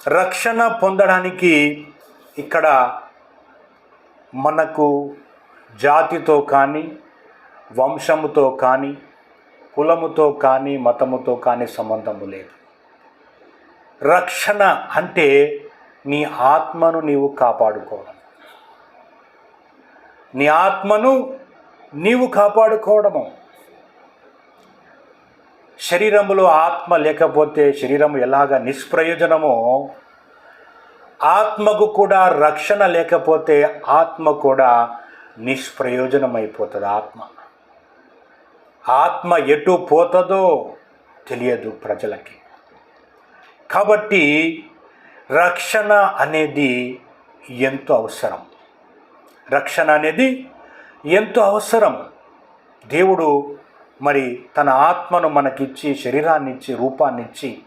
రక్షణ పొందడానికి ఇక్కడ మనకు జాతితో కానీ, వంశముతో కానీ, కులముతో కానీ, మతముతో కానీ సంబంధము లేదు. రక్షణ అంటే నీ ఆత్మను నీవు కాపాడుకోవడం. నీ ఆత్మను నీవు కాపాడుకోవడము. శరీరములో ఆత్మ లేకపోతే శరీరము ఎలాగ నిష్ప్రయోజనమో, ఆత్మకు కూడా రక్షణ లేకపోతే ఆత్మ కూడా నిష్ప్రయోజనమైపోతుంది. ఆత్మ ఎటు పోతుందో తెలియదు ప్రజలకి. కాబట్టి రక్షణ అనేది ఎంతో అవసరం. రక్షణ అనేది ఎంతో అవసరం. దేవుడు మరి తన ఆత్మను మనకిచ్చి, శరీరాన్నిచ్చి, రూపాన్నిచ్చి